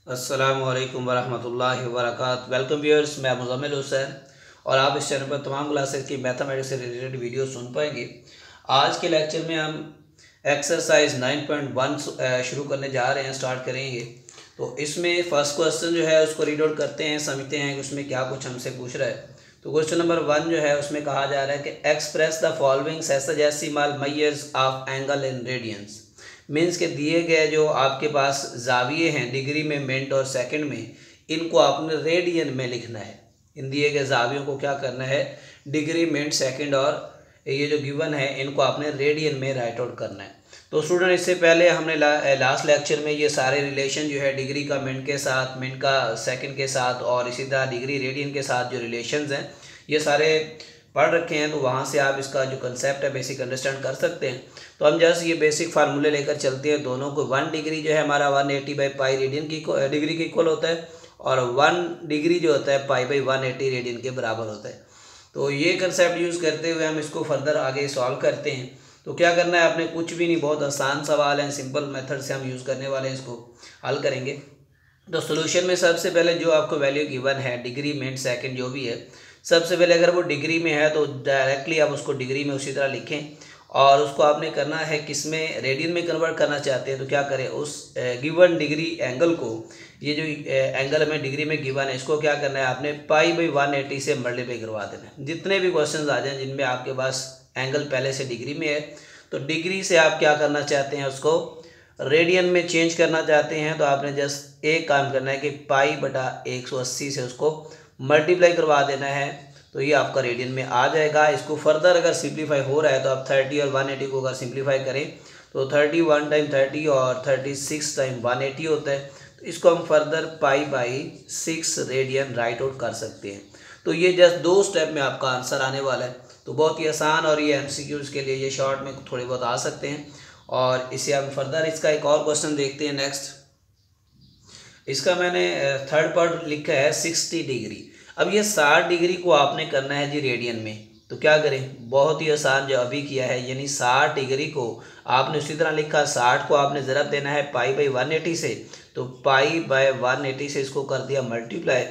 अस्सलामुअलैकुम वरहमतुल्लाहि वबरकातुहू। Welcome viewers, मैं मुज़म्मिल हुसैन और आप इस चैनल पर तमाम क्लासेस की मैथमेटिक्स से रिलेटेड वीडियो सुन पाएंगे। आज के लेक्चर में हम एक्सरसाइज 9.1 शुरू करने जा रहे हैं, स्टार्ट करेंगे। तो इसमें फ़र्स्ट क्वेश्चन जो है उसको रीड आउट करते हैं, समझते हैं कि उसमें क्या कुछ हमसे पूछ रहा है। तो क्वेश्चन नंबर 1 जो है उसमें कहा जा रहा है कि express the following sexagesimal measures of angle in radians. Means के दिए गए जो आपके पास जाविये हैं डिग्री में, मिनट और सेकंड में, इनको आपने रेडियन में लिखना है। इन दिए गए जावियों को क्या करना है, डिग्री, मिनट, सेकंड और ये जो गिवन है इनको आपने रेडियन में राइट आउट करना है। तो स्टूडेंट, इससे पहले हमने लास्ट लेक्चर में ये सारे रिलेशन जो है डिग्री का मिनट के साथ, मिनट का सेकंड के साथ और इसी तरह डिग्री रेडियन के साथ जो रिलेशंस हैं ये सारे पढ़ रखे हैं। तो वहाँ से आप इसका जो कंसेप्ट है बेसिक अंडरस्टैंड कर सकते हैं। तो हम जस्ट ये बेसिक फार्मूले लेकर चलते हैं। दोनों को 1 डिग्री जो है हमारा 180/पाई रेडियन की डिग्री के इक्वल होता है और 1 डिग्री जो होता है पाई बाई 180 रेडियन के बराबर होता है। तो ये कंसेप्ट यूज़ करते हुए हम इसको फर्दर आगे सॉल्व करते हैं। तो क्या करना है आपने, कुछ भी नहीं, बहुत आसान सवाल है, सिंपल मेथड से हम यूज़ करने वाले हैं, इसको हल करेंगे। तो सोल्यूशन में सबसे पहले जो आपको वैल्यू गिवन है डिग्री, मिनट, सेकंड जो भी है, सबसे पहले अगर वो डिग्री में है तो डायरेक्टली आप उसको डिग्री में उसी तरह लिखें और उसको आपने करना है किस में, रेडियन में कन्वर्ट करना चाहते हैं तो क्या करें, उस गिवन डिग्री एंगल को, ये जो एंगल हमें डिग्री में गिवन है इसको क्या करना है आपने पाई बाई 180 से मल्टीप्लाई करवा देना है। जितने भी क्वेश्चन आ जाएं जिनमें आपके पास एंगल पहले से डिग्री में है तो डिग्री से आप क्या करना चाहते हैं, उसको रेडियन में चेंज करना चाहते हैं। तो आपने जस्ट एक काम करना है कि पाई बटा 180 से उसको मल्टीप्लाई करवा देना है, तो ये आपका रेडियन में आ जाएगा। इसको फर्दर अगर सिंप्लीफाई हो रहा है तो आप 30 और 180 को अगर सिंप्लीफाई करें तो 31 टाइम 30 और 36 टाइम 180 होता है। तो इसको हम further pi by 6 radian right out कर सकते हैं। तो ये जस्ट 2 स्टेप में आपका आंसर आने वाला है। तो बहुत ही आसान, और ये एमसीक्यूज़ के लिए ये शॉर्ट में थोड़े बहुत आ सकते हैं। और इसे हम फर्दर इसका एक और क्वेश्चन देखते हैं नेक्स्ट। इसका मैंने थर्ड पार्ट लिखा है 60 डिग्री। अब ये 60 डिग्री को आपने करना है जी रेडियन में। तो क्या करें, बहुत ही आसान जो अभी किया है, यानी 60 डिग्री को आपने उसी तरह लिखा, 60 को आपने ज़रब देना है पाई बाई 180 से, तो पाई बाई 180 से इसको कर दिया मल्टीप्लाई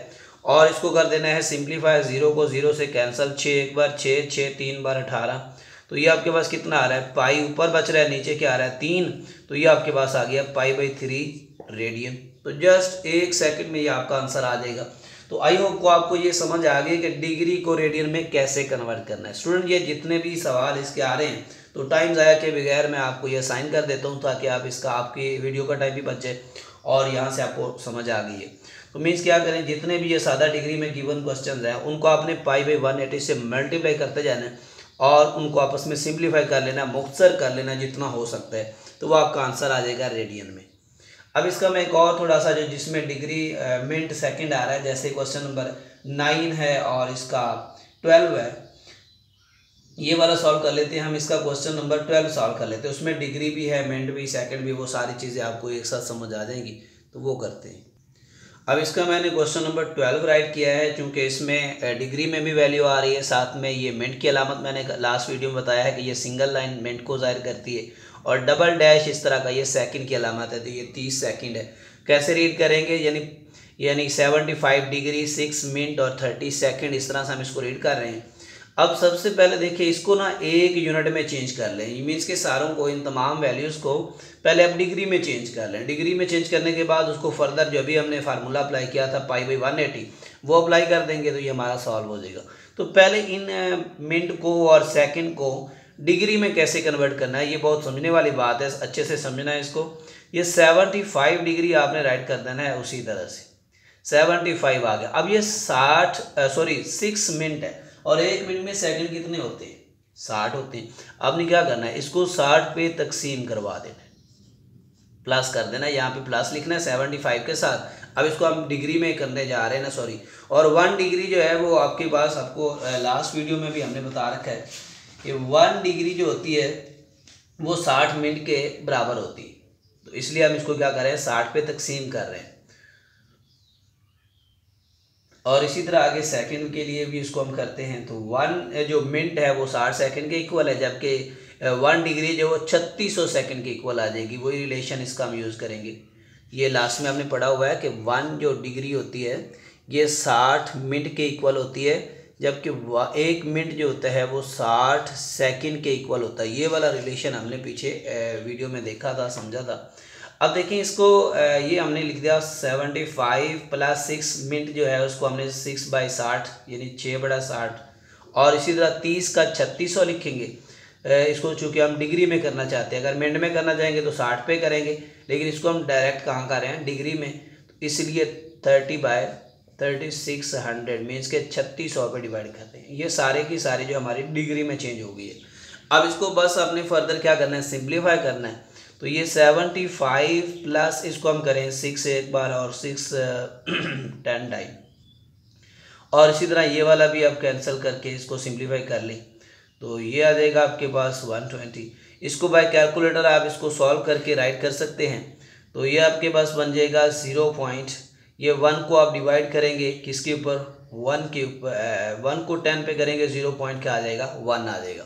और इसको कर देना है सिंप्लीफाई। 0 को 0 से कैंसिल, 6 एक बार 6, 6 3 बार 18। तो ये आपके पास कितना आ रहा है, पाई ऊपर बच रहा है, नीचे क्या आ रहा है 3, तो ये आपके पास आ गया पाई बाई 3 रेडियन। तो जस्ट 1 सेकंड में ये आपका आंसर आ जाएगा। तो आई होप को आपको ये समझ आ गई कि डिग्री को रेडियन में कैसे कन्वर्ट करना है। स्टूडेंट, ये जितने भी सवाल इसके आ रहे हैं तो टाइम ज़ाया के बगैर मैं आपको ये साइन कर देता हूँ ताकि आप इसका, आपकी वीडियो का टाइम भी बच जाए और यहाँ से आपको समझ आ गई है। तो मीन्स क्या करें, जितने भी ये सादा डिग्री में गिवन क्वेश्चन हैं उनको आपने पाई बाई 180 से मल्टीप्लाई करते जाना है और उनको आपस में सिंप्लीफाई कर लेना, मुख्तसर कर लेना जितना हो सकता है, तो वो आपका आंसर आ जाएगा रेडियन में। अब इसका मैं एक और थोड़ा सा जो जिसमें डिग्री, मिनट, सेकंड आ रहा है, जैसे क्वेश्चन नंबर 9 है और इसका 12 है, ये वाला सॉल्व कर लेते हैं हम। इसका क्वेश्चन नंबर 12 सॉल्व कर लेते हैं, उसमें डिग्री भी है, मिनट भी, सेकंड भी, वो सारी चीज़ें आपको एक साथ समझ आ जाएंगी, तो वो करते हैं। अब इसका मैंने क्वेश्चन नंबर 12 राइट किया है, क्योंकि इसमें डिग्री में भी वैल्यू आ रही है, साथ में ये मिनट की अलामत मैंने लास्ट वीडियो में बताया है कि ये सिंगल लाइन मिनट को ज़ाहिर करती है और डबल डैश इस तरह का ये सेकंड की अलामत है। तो ये 30 सेकंड है। कैसे रीड करेंगे, यानी 75 डिग्री, 6 मिनट और 30 सेकंड, इस तरह से हम इसको रीड कर रहे हैं। अब सबसे पहले देखिए, इसको ना एक यूनिट में चेंज कर लें। ये मीन्स के सारों को, इन तमाम वैल्यूज़ को पहले आप डिग्री में चेंज कर लें। डिग्री में चेंज करने के बाद उसको फर्दर जो भी हमने फार्मूला अप्लाई किया था पाई बाई 180 वो अप्लाई कर देंगे, तो ये हमारा सॉल्व हो जाएगा। तो पहले इन मिनट को और सेकंड को डिग्री में कैसे कन्वर्ट करना है, ये बहुत समझने वाली बात है, अच्छे से समझना है इसको। ये 75 डिग्री आपने राइट कर देना है उसी तरह से, 75 आ गया। अब ये 6 मिनट है और 1 मिनट में सेकंड कितने होते हैं, 60 होते हैं। आपने क्या करना है, इसको 60 पे तकसीम करवा देना है, प्लस कर देना है, यहाँ पे प्लस लिखना है 75 के साथ। अब इसको हम डिग्री में करने जा रहे हैं ना, और 1 डिग्री जो है वो आपके पास, आपको लास्ट वीडियो में भी हमने बता रखा है कि 1 डिग्री जो होती है वो 60 मिनट के बराबर होती है। तो इसलिए हम इसको क्या कर रहे हैं, 60 पे तकसीम कर रहे हैं। और इसी तरह आगे सेकंड के लिए भी इसको हम करते हैं। तो 1 जो मिनट है वो 60 सेकंड के इक्वल है, जबकि 1 डिग्री जो वो 3600 सेकंड के इक्वल आ जाएगी। वही रिलेशन इसका हम यूज़ करेंगे। ये लास्ट में आपने पढ़ा हुआ है कि 1 जो डिग्री होती है ये 60 मिनट के इक्वल होती है, जबकि 1 मिनट जो होता है वो 60 सेकंड के इक्वल होता है। ये वाला रिलेशन हमने पीछे वीडियो में देखा था, समझा था। अब देखें इसको, ये हमने लिख दिया 75 + 6 मिनट जो है उसको हमने 6/60 यानी 6/60, और इसी तरह 30 का 3600 लिखेंगे। इसको चूँकि हम डिग्री में करना चाहते हैं, अगर मिनट में करना चाहेंगे तो 60 पे करेंगे, लेकिन इसको हम डायरेक्ट कहाँ कर रहे हैं, डिग्री में, तो इसलिए 30/3600 मीन्स के 3600 पे डिवाइड करते हैं। ये सारे की सारी जो हमारी डिग्री में चेंज हो गई है। अब इसको बस अपने फर्दर क्या करना है, सिंप्लीफाई करना है। तो ये 75 प्लस इसको हम करें 6 एक बार और 6 10 टाइम, और इसी तरह ये वाला भी आप कैंसिल करके इसको सिंप्लीफाई कर लें तो ये आ जाएगा आपके पास 120। इसको बाय कैलकुलेटर आप इसको सॉल्व करके राइट कर सकते हैं। तो ये आपके पास बन जाएगा 0. ये 1 को आप डिवाइड करेंगे किसके ऊपर, 1 के ऊपर, 1 को 10 पे करेंगे 0 पॉइंट क्या आ जाएगा, 1 आ जाएगा।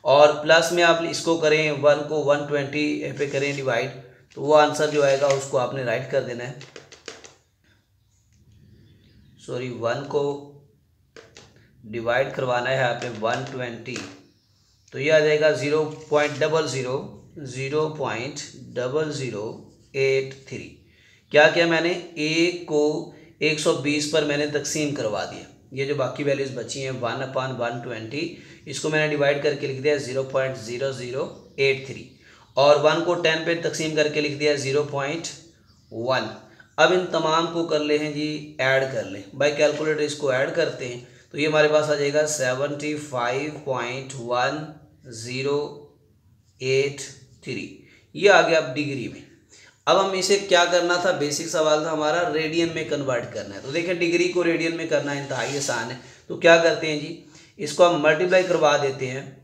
और प्लस में आप इसको करें 1 को 120 पे करें डिवाइड, तो वो आंसर जो आएगा उसको आपने राइट कर देना है। 1 को डिवाइड करवाना है यहाँ पे 120, तो ये आ जाएगा 0.0083। क्या किया मैंने, a को 120 पर मैंने तकसीम करवा दिया। ये जो बाकी वैल्यूज़ बची हैं 1/120, इसको मैंने डिवाइड करके लिख दिया 0.0083, और 1 को 10 पे तकसीम करके लिख दिया 0.1। अब इन तमाम को कर ले हैं जी, ऐड कर लें, बाय कैलकुलेटर इसको ऐड करते हैं तो ये हमारे पास आ जाएगा 75.1083। ये आ गया अब डिग्री में। अब हम इसे क्या करना था, बेसिक सवाल था हमारा, रेडियन में कन्वर्ट करना है। तो देखें डिग्री को रेडियन में करना इंतहाई आसान है। तो क्या करते हैं जी, इसको हम मल्टीप्लाई करवा देते हैं,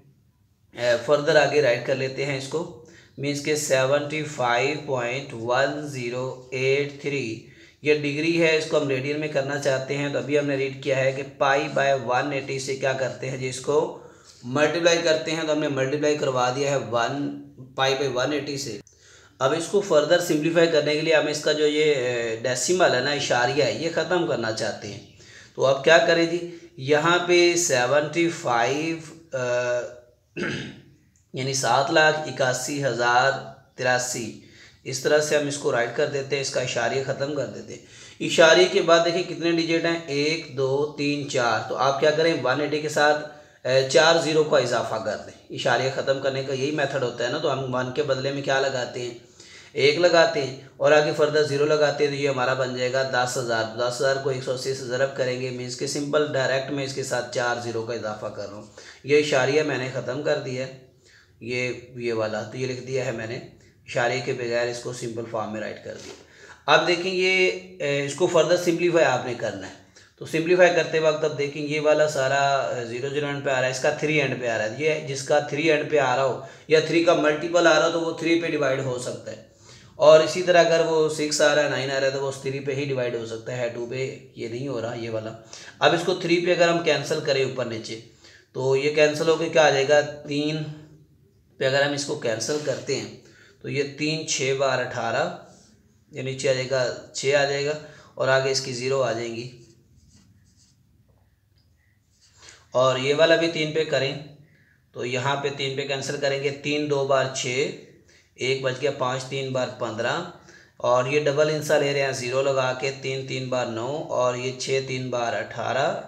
फर्दर आगे राइट कर लेते हैं इसको, मीन्स के 75.1083 ये डिग्री है, इसको हम रेडियन में करना चाहते हैं। तो अभी हमने रीड किया है कि π/180 से क्या करते हैं जी, इसको मल्टीप्लाई करते हैं। तो हमने मल्टीप्लाई करवा दिया है π/180 से। अब इसको फर्दर सिंप्लीफाई करने के लिए हम इसका जो ये डेसिमल है ना, इशारिया है, ये ख़त्म करना चाहते हैं। तो अब क्या करें जी, यहाँ पे 75 यानी 7,81,083, इस तरह से हम इसको राइट कर देते हैं, इसका इशारिया ख़त्म कर देते हैं। इशारिये के बाद देखिए कितने डिजिट हैं, 1 2 3 4। तो आप क्या करें, 180 के साथ 4 0 का इजाफा कर दें। इशारिया ख़त्म करने का यही मेथड होता है ना। तो हम 1 के बदले में क्या लगाते हैं, 1 लगाते हैं, और आगे फर्दर 0 लगाते हैं। तो ये हमारा बन जाएगा 10,000। 10,000 को 180 से ज़रब करेंगे, मीन्स के सिंपल डायरेक्ट में इसके साथ 4 0 का इजाफा कर रहा हूँ। ये इशारिया मैंने ख़त्म कर दिया है, ये वाला, तो ये लिख दिया है मैंने, इशारे के बगैर इसको सिंपल फॉर्म में राइट कर दिया। अब देखें ये इसको फर्दर सिंप्लीफाई आपने करना है। तो सिंप्लीफाई करते वक्त अब देखें ये वाला सारा 0 0 एंड पे आ रहा है, इसका 3 एंड पे आ रहा है। ये जिसका 3 एंड पे आ रहा हो या 3 का मल्टीपल आ रहा हो तो वो 3 पे डिवाइड हो सकता है, और इसी तरह अगर वो 6 आ रहा है, 9 आ रहा है तो वो 3 पे ही डिवाइड हो सकता है, 2 पे ये नहीं हो रहा ये वाला। अब इसको 3 पे अगर हम कैंसिल करें ऊपर नीचे तो ये कैंसिल होकर क्या आ जाएगा, 3 पे अगर हम इसको कैंसिल करते हैं तो ये 3 6 बार 18, ये नीचे आ जाएगा 6 आ जाएगा, और आगे इसकी 0 आ जाएंगी। और ये वाला भी 3 पे करें तो यहाँ पे 3 पे कैंसिल करेंगे, 3 2 बार 6, 1 बच गया, 5 3 बार 15, और ये डबल इंसा ले रहे हैं 0 लगा के, 3 3 बार 9, और ये 6 3 बार 18,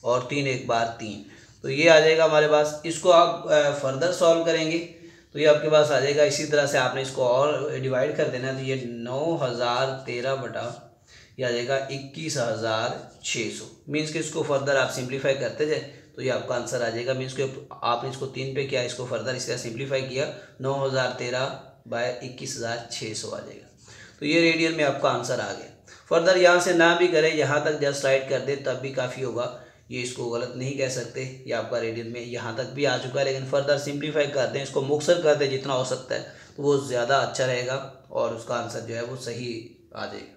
और 3 1 बार 3। तो ये आ जाएगा हमारे पास। इसको आप फर्दर सॉल्व करेंगे तो ये आपके पास आ जाएगा। इसी तरह से आपने इसको और डिवाइड कर देना है। तो ये 9013 बटा ये आ जाएगा 21,600, मीन्स कि इसको फर्दर आप सिंप्लीफाई करते जाए तो ये आपका आंसर आ जाएगा। मीन्स कि आपने इसको 3 पे किया, इसको फर्दर इस तरह सिंप्लीफाई किया, 9013/21,600 आ जाएगा। तो ये रेडियन में आपका आंसर आ गया। फर्दर यहाँ से ना भी करें, यहाँ तक जस्ट राइट कर दे तब भी काफ़ी होगा। ये इसको गलत नहीं कह सकते, ये आपका रेडियन में यहाँ तक भी आ चुका है, लेकिन फर्दर सिंप्लीफाई कर दें, इसको मुख्तसर कर दें जितना हो सकता है, तो वो ज़्यादा अच्छा रहेगा और उसका आंसर जो है वो सही आ जाएगा।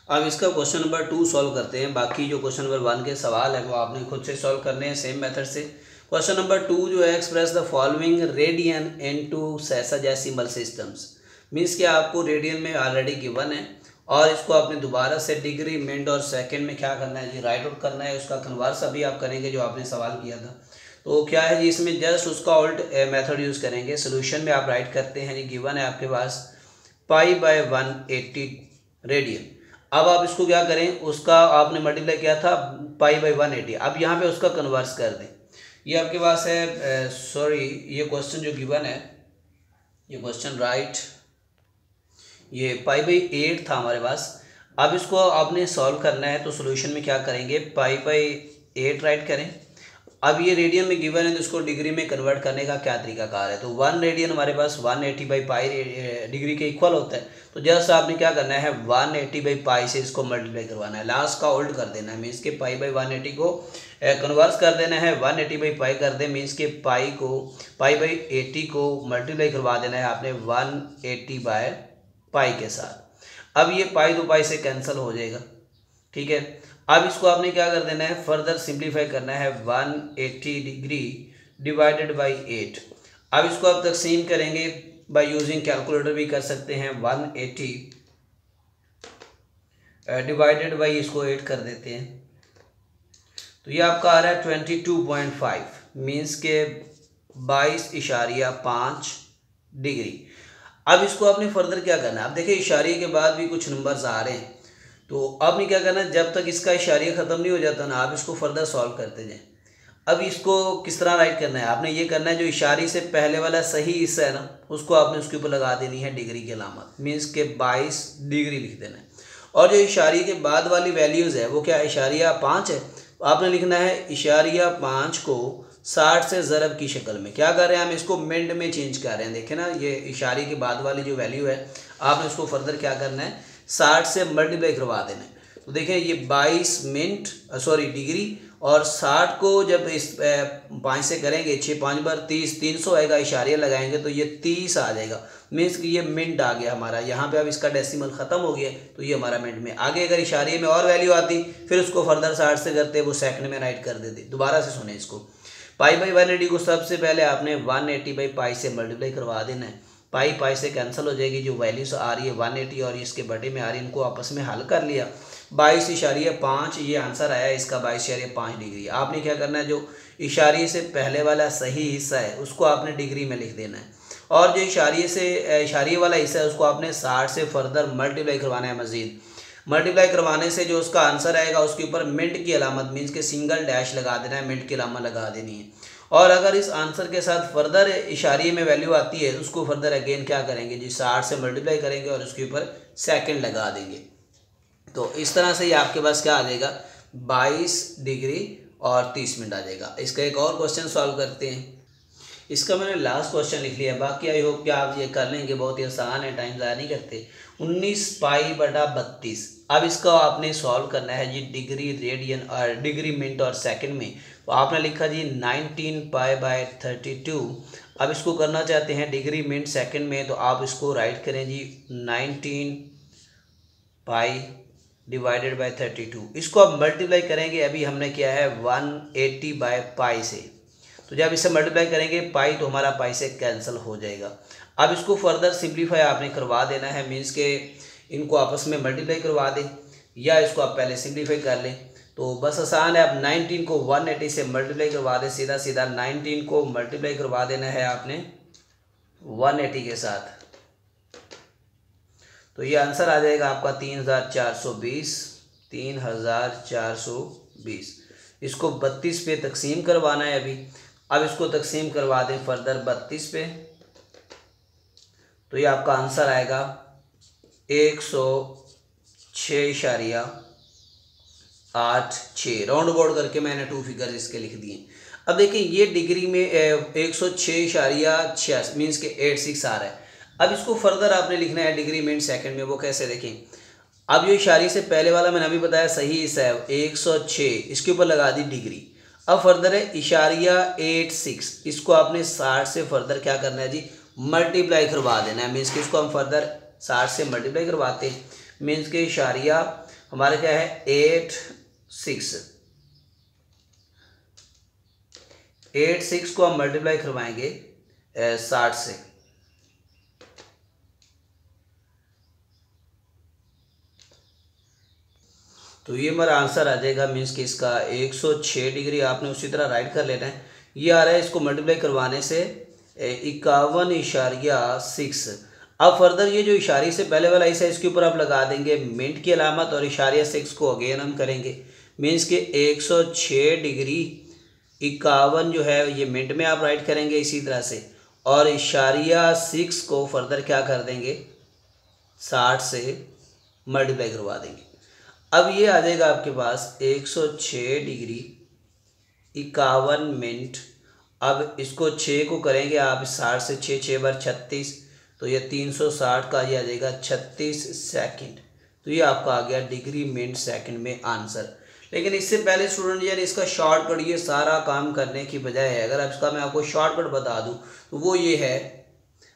अब इसका क्वेश्चन नंबर 2 सॉल्व करते हैं। बाकी जो क्वेश्चन नंबर 1 के सवाल है वो आपने खुद से सॉल्व करने हैं सेम मेथड से। क्वेश्चन नंबर 2 जो है, express the following radian into sexagesimal systems. Means कि आपको रेडियन में ऑलरेडी गिवन है और इसको आपने दोबारा से डिग्री, मिनट और सेकंड में क्या करना है जी, राइट आउट करना है। उसका कन्वर्स अभी आप करेंगे जो आपने सवाल किया था। तो क्या है जी, इसमें जस्ट उसका उल्ट मेथड यूज़ करेंगे। सोल्यूशन में आप राइट करते हैं जी, गिवन है आपके पास π/180 रेडियन। अब आप इसको क्या करें, उसका आपने मल्टीप्लाई किया था π/180, अब यहाँ पे उसका कन्वर्स कर दें। ये आपके पास है, सॉरी ये क्वेश्चन जो गिवन है, ये क्वेश्चन राइट, ये π/8 था हमारे पास। अब इसको आपने सॉल्व करना है, तो सोल्यूशन में क्या करेंगे, π/8 राइट करें। अब ये रेडियन में गिवन है तो इसको डिग्री में कन्वर्ट करने का क्या तरीकाकार है। तो 1 रेडियन हमारे पास 180/π डिग्री के इक्वल होता है। तो जस्ट आपने क्या करना है, 180/π से इसको मल्टीप्लाई करवाना है, लास्ट का उल्ट कर देना है। मीन्स के π/180 को कन्वर्स कर देना है, 180/π कर दे, मीन्स के π/80 को मल्टीप्लाई करवा देना है आपने 180/π के साथ। अब ये पाई तो पाई से कैंसिल हो जाएगा, ठीक है। अब इसको आपने क्या कर देना है, फर्दर सिंप्लीफाई करना है, 180 डिग्री डिवाइडेड बाई 8। अब इसको आप तकसीम करेंगे बाय यूजिंग कैलकुलेटर भी कर सकते हैं। 180 डिवाइडेड बाई इसको 8 कर देते हैं, तो ये आपका आ रहा है 22.5, मीन्स के 22.5 डिग्री। अब इसको आपने फर्दर क्या करना है, आप देखिए इशारे के बाद भी कुछ नंबर्स आ रहे हैं, तो आपने क्या करना है, जब तक इसका इशारिया ख़त्म नहीं हो जाता ना, आप इसको फर्दर सॉल्व करते जाएं। अब इसको किस तरह राइट करना है, आपने ये करना है, जो इशारे से पहले वाला सही हिस्सा है ना, उसको आपने उसके ऊपर लगा देनी है डिग्री की अलामत, मीन्स के 22 डिग्री लिख देना है। और जो इशारे के बाद वाली वैल्यूज़ है वो क्या, इशारिया 5 है, तो आपने लिखना है इशारिया 5 को 60 से ज़रब की शक्ल में। क्या कर रहे हैं हम, इसको मिनट में चेंज कर रहे हैं। देखें ना, ये इशारे के बाद वाली जो वैल्यू है, आपने उसको फर्दर क्या करना है, 60 से मल्टीप्लाई करवा देना है। तो देखें ये 22 मिनट सॉरी डिग्री, और 60 को जब इस 5 से करेंगे, 6 5 बार 30, 300 आएगा, इशारिया लगाएंगे तो ये 30 आ जाएगा। मीन्स कि ये मिनट आ गया हमारा, यहाँ पे अब इसका डेसिमल ख़त्म हो गया, तो ये हमारा मिनट में। आगे अगर इशारे में और वैल्यू आती, फिर उसको फर्दर 60 से करते, वो सेकंड में राइट कर देते। दोबारा से सुने इसको, π/180 को सबसे पहले आपने 180/π से मल्टीप्लाई करवा देना है। पाई से कैंसिल हो जाएगी, जो वैल्यूज आ रही है 180 और इसके बटे में आ रही है, इनको आपस में हल कर लिया, 22.5 ये आंसर आया इसका, 22.5 डिग्री। आपने क्या करना है, जो इशारे से पहले वाला सही हिस्सा है उसको आपने डिग्री में लिख देना है, और जो इशारे वाला हिस्सा है उसको आपने 60 से फर्दर मल्टीप्लाई करवाना है। मजीद मल्टीप्लाई करवाने से जो उसका आंसर आएगा उसके ऊपर मिनट की अलामत, मीन्स के सिंगल डैश लगा देना है, मिनट की अलामत लगा देनी है। और अगर इस आंसर के साथ फर्दर इशारे में वैल्यू आती है तो उसको फर्दर अगेन क्या करेंगे जी, 60 से मल्टीप्लाई करेंगे और उसके ऊपर सेकंड लगा देंगे। तो इस तरह से ये आपके पास क्या आ जाएगा, 22 डिग्री और 30 मिनट आ जाएगा। इसका एक और क्वेश्चन सॉल्व करते हैं। इसका मैंने लास्ट क्वेश्चन लिख लिया, बाकी आई होप कि आप ये कर लेंगे, बहुत ही आसान है, टाइम ज़ाया नहीं करते। 19π/32। अब इसका आपने सॉल्व करना है जी डिग्री, रेडियन और डिग्री, मिनट और सेकंड में। तो आपने लिखा जी 19π/32। अब इसको करना चाहते हैं डिग्री, मिनट, सेकंड में, तो आप इसको राइट करें जी 19π/32। इसको आप मल्टीप्लाई करेंगे, अभी हमने किया है 180/π से, तो जब इसे मल्टीप्लाई करेंगे पाई तो हमारा पाई से कैंसिल हो जाएगा। अब इसको फर्दर सिंप्लीफाई आपने करवा देना है, मीन्स के इनको आपस में मल्टीप्लाई करवा दें, या इसको आप पहले सिंप्लीफाई कर लें। तो बस आसान है, आप 19 को 180 से मल्टीप्लाई करवा दें, सीधा सीधा 19 को मल्टीप्लाई करवा देना है आपने 180 के साथ, तो ये आंसर आ जाएगा आपका 3420। 3420। इसको 32 पे तकसीम करवाना है अभी। अब इसको तकसीम करवा दें फर्दर 32 पे, तो ये आपका आंसर आएगा 106.86। राउंड अबाउट करके मैंने 2 फिगर इसके लिख दिए। अब देखिए ये डिग्री में 106.86 मीन्स के 86 आ रहा है। अब इसको फर्दर आपने लिखना है डिग्री, मिनट, सेकंड में। वो कैसे देखें, अब जो इशारे से पहले वाला मैंने अभी बताया सही हिस्सा है 106, इसके ऊपर लगा दी डिग्री। अब फर्दर है इशारिया 86, इसको आपने 60 से फर्दर क्या करना है जी, मल्टीप्लाई करवा देना है। मीन्स कि इसको हम फर्दर 60 से मल्टीप्लाई करवाते हैं, मीन्स के इशारिया हमारा क्या है 86 को हम मल्टीप्लाई करवाएंगे 60 से, तो ये हमारा आंसर आ जाएगा, मीन्स कि इसका 106 डिग्री आपने उसी तरह राइट कर लेना है। ये आ रहा है, इसको मल्टीप्लाई करवाने से 51.6। अब फर्दर ये जो इशारे से पहले वाला हिस्सा इसके ऊपर आप लगा देंगे मिनट की अलामत और इशारिया 6 को अगेन हम करेंगे, मीन्स कि 106 डिग्री 51 जो है ये मिनट में आप राइट करेंगे इसी तरह से, और इशारिया 6 को फर्दर क्या कर देंगे 60 से मल्टीप्लाई करवा देंगे। अब ये आ जाएगा आपके पास 106 डिग्री 51 मिनट। अब इसको 6 को करेंगे आप 60 से, 6 बार 36, तो ये 360 का ये आ जाएगा 36 सेकंड। तो ये आपका आ गया डिग्री मिनट सेकंड में आंसर। लेकिन इससे पहले स्टूडेंट यानी इसका शॉर्टकट, ये सारा काम करने की बजाय है अगर इसका मैं आपको शॉर्टकट बता दूं तो वो ये है,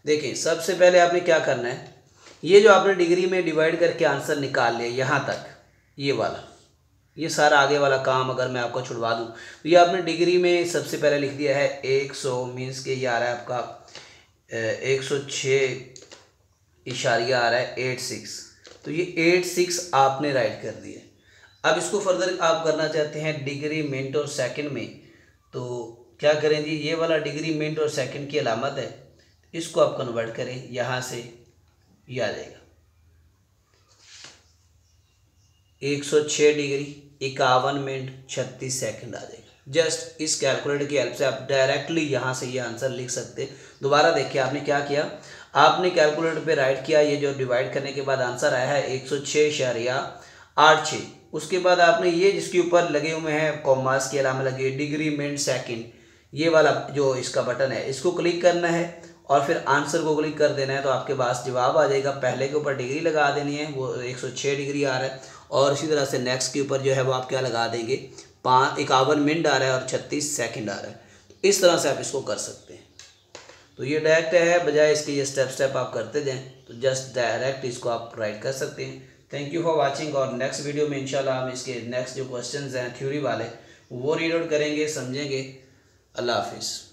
देखिए सबसे पहले आपने क्या करना है, ये जो आपने डिग्री में डिवाइड करके आंसर निकाल लिया यहाँ तक, ये वाला, ये सारा आगे वाला काम अगर मैं आपको छुड़वा दूँ तो ये आपने डिग्री में सबसे पहले लिख दिया है 100, मीन्स के ये आ रहा है आपका 106 इशारिया आ रहा है 86, तो ये 86 आपने राइट कर दिया। अब इसको फर्दर आप करना चाहते हैं डिग्री मिनट और सेकंड में, तो क्या करें जी, ये वाला डिग्री मिनट और सेकंड की अलामत है, इसको आप कन्वर्ट करें, यहाँ से ये आ जाएगा 106 डिग्री 51 मिनट 36 सेकंड आ जाएगा। जस्ट इस कैलकुलेटर की हेल्प से आप डायरेक्टली यहाँ से ये आंसर लिख सकते हैं। दोबारा देखिए आपने क्या किया, आपने कैलकुलेटर पे राइट किया, ये जो डिवाइड करने के बाद आंसर आया है 106.86। उसके बाद आपने ये जिसके ऊपर लगे हुए हैं कॉमास की अलामत लगी डिग्री मिनट सेकंड, ये वाला जो इसका बटन है इसको क्लिक करना है और फिर आंसर को क्लिक कर देना है, तो आपके पास जवाब आ जाएगा। पहले के ऊपर डिग्री लगा देनी है, वो 106 डिग्री आ रहा है, और इसी तरह से नेक्स्ट के ऊपर जो है वो आप क्या लगा देंगे 51 मिनट आ रहा है और 36 सेकंड आ रहा है। तो इस तरह से आप इसको कर सकते हैं। तो ये डायरेक्ट है, बजाय इसके ये स्टेप आप करते जाएं तो जस्ट डायरेक्ट इसको आप राइट कर सकते हैं। थैंक यू फॉर वाचिंग, और नेक्स्ट वीडियो में इंशाल्लाह हम इसके नेक्स्ट जो क्वेश्चंस हैं थ्योरी वाले वो रीड आउट करेंगे, समझेंगे। अल्लाह हाफिज़।